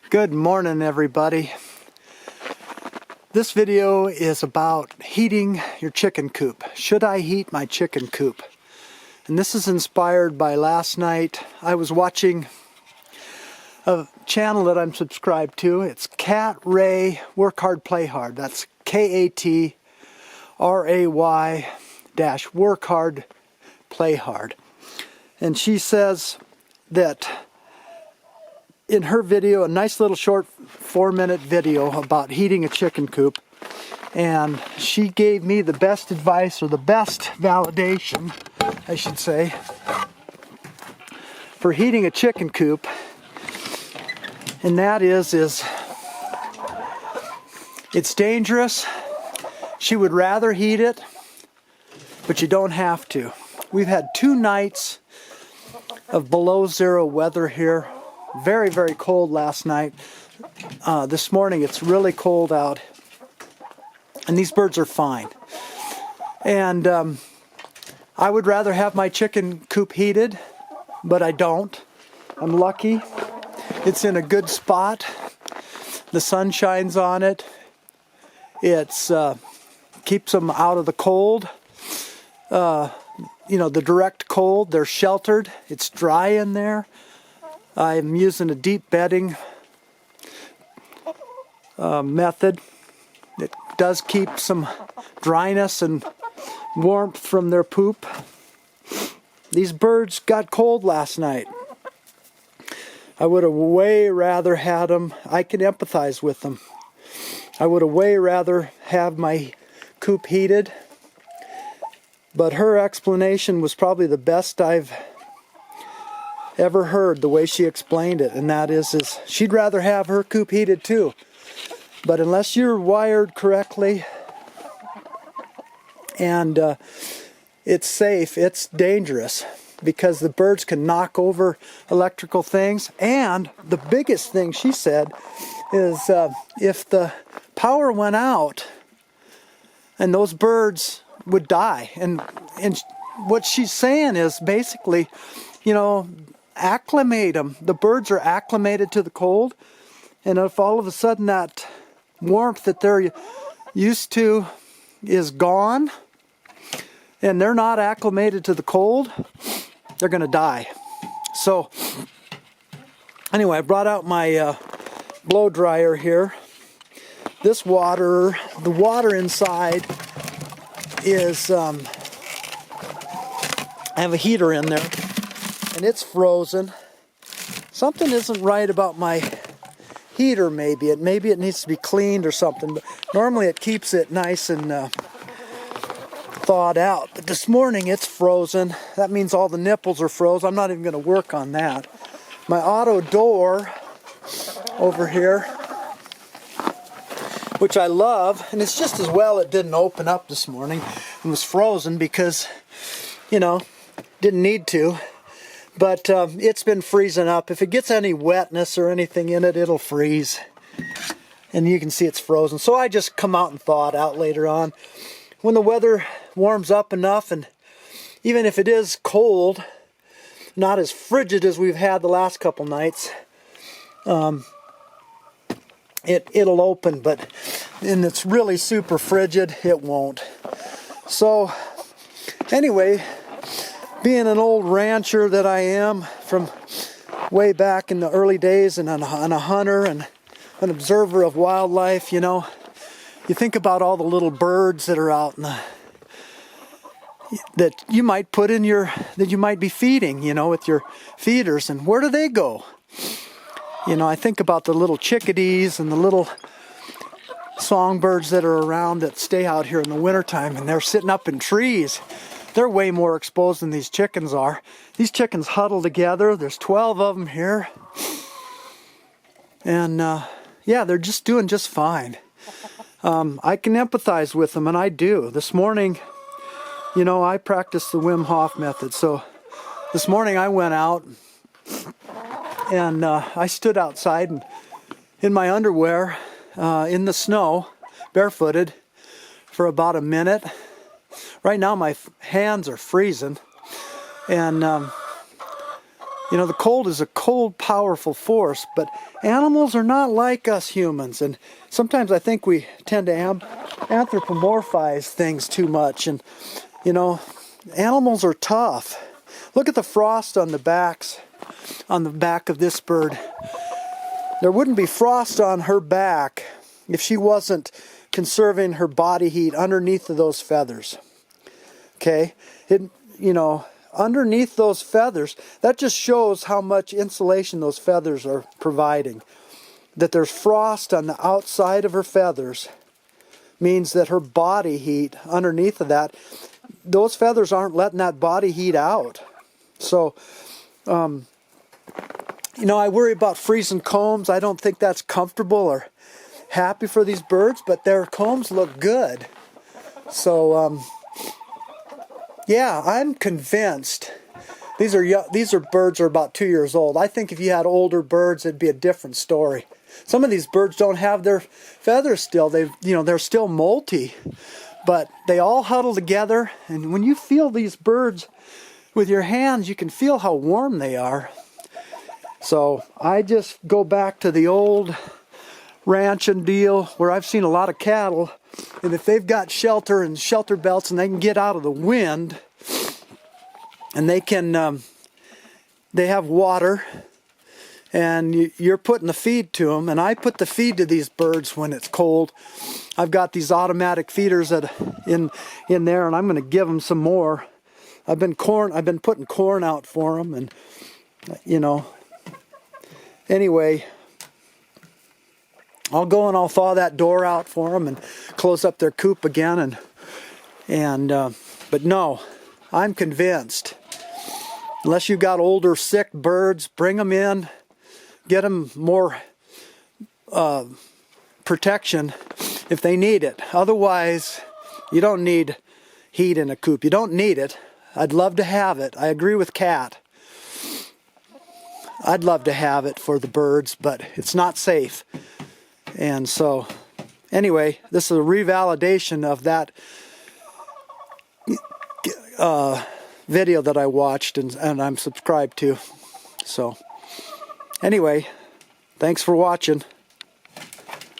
Good morning, everybody. This video is about heating your chicken coop. Should I heat my chicken coop? And this is inspired by last night. I was watching a channel that I'm subscribed to. It's KatRay-Work Hard, Play Hard. That's KatRay-Work Hard, Play Hard. And she says that in her video, a nice little short 4-minute video about heating a chicken coop, and she gave me the best advice, or the best validation, I should say, for heating a chicken coop, and that is it's dangerous. She would rather heat it, but you don't have to. We've had 2 nights of below zero weather here. Very, very cold last night. This morning it's really cold out, and these birds are fine. And I would rather have my chicken coop heated, but I don't. I'm lucky. It's in a good spot. The sun shines on it. It's keeps them out of the cold. The direct cold. They're sheltered. It's dry in there. I'm using a deep bedding method. It does keep some dryness and warmth from their poop. These birds got cold last night. I would have way rather had them. I can empathize with them. I would have way rather have my coop heated. But her explanation was probably the best I've ever heard, the way she explained it, and that is she'd rather have her coop heated too. But unless you're wired correctly and it's safe, it's dangerous, because the birds can knock over electrical things. And the biggest thing she said is if the power went out, and those birds would die. And what she's saying is basically, acclimate them. The birds are acclimated to the cold, and if all of a sudden that warmth that they're used to is gone, and they're not acclimated to the cold, they're going to die. So anyway, I brought out my blow dryer here. This water, the water inside is I have a heater in there, and it's frozen. Something isn't right about my heater. Maybe it needs to be cleaned or something, but normally it keeps it nice and thawed out. But this morning it's frozen. That means all the nipples are froze. I'm not even going to work on that. My auto door over here, which I love, and it's just as well it didn't open up this morning and was frozen, because didn't need to. But it's been freezing up. If it gets any wetness or anything in it, it'll freeze. And you can see it's frozen. So I just come out and thaw it out later on. When the weather warms up enough, and even if it is cold, not as frigid as we've had the last couple nights, it'll open. But when it's really super frigid, it won't. So anyway, being an old rancher that I am from way back in the early days, and a hunter and an observer of wildlife, you think about all the little birds that are out that you might put in that you might be feeding, with your feeders, and where do they go? I think about the little chickadees and the little songbirds that are around that stay out here in the wintertime, and they're sitting up in trees. They're way more exposed than these chickens are. These chickens huddle together. There's 12 of them here. And they're just doing just fine. I can empathize with them, and I do. This morning, I practice the Wim Hof method. So this morning I went out, and I stood outside and in my underwear in the snow, barefooted, for about a minute. Right now my hands are freezing, and You know, the cold is a cold, powerful force, but animals are not like us humans. And sometimes I think we tend to anthropomorphize things too much. And, you know, animals are tough. Look at the frost on the back of this bird. There wouldn't be frost on her back if she wasn't conserving her body heat underneath of those feathers. Okay? You know, underneath those feathers, that just shows how much insulation those feathers are providing. That there's frost on the outside of her feathers means that her body heat underneath of that, those feathers aren't letting that body heat out. So, you know, I worry about freezing combs. I don't think that's comfortable or happy for these birds, but their combs look good. So, yeah, I'm convinced. These birds are about 2 years old. I think if you had older birds, it'd be a different story. Some of these birds don't have their feathers still. They're still molty, but they all huddle together. And when you feel these birds with your hands, you can feel how warm they are. So I just go back to the old ranching deal where I've seen a lot of cattle. And if they've got shelter and shelter belts and they can get out of the wind and they have water and you're putting the feed to them, and I put the feed to these birds when it's cold. I've got these automatic feeders in there, and I'm going to give them some more. I've been putting corn out for them, and you know, anyway, I'll go and I'll thaw that door out for them and close up their coop again. But no, I'm convinced. Unless you've got older, sick birds, bring them in, get them more protection if they need it. Otherwise, you don't need heat in a coop. You don't need it. I'd love to have it. I agree with Kat. I'd love to have it for the birds, but it's not safe. And so, anyway, this is a revalidation of that video that I watched and I'm subscribed to. So, anyway, thanks for watching.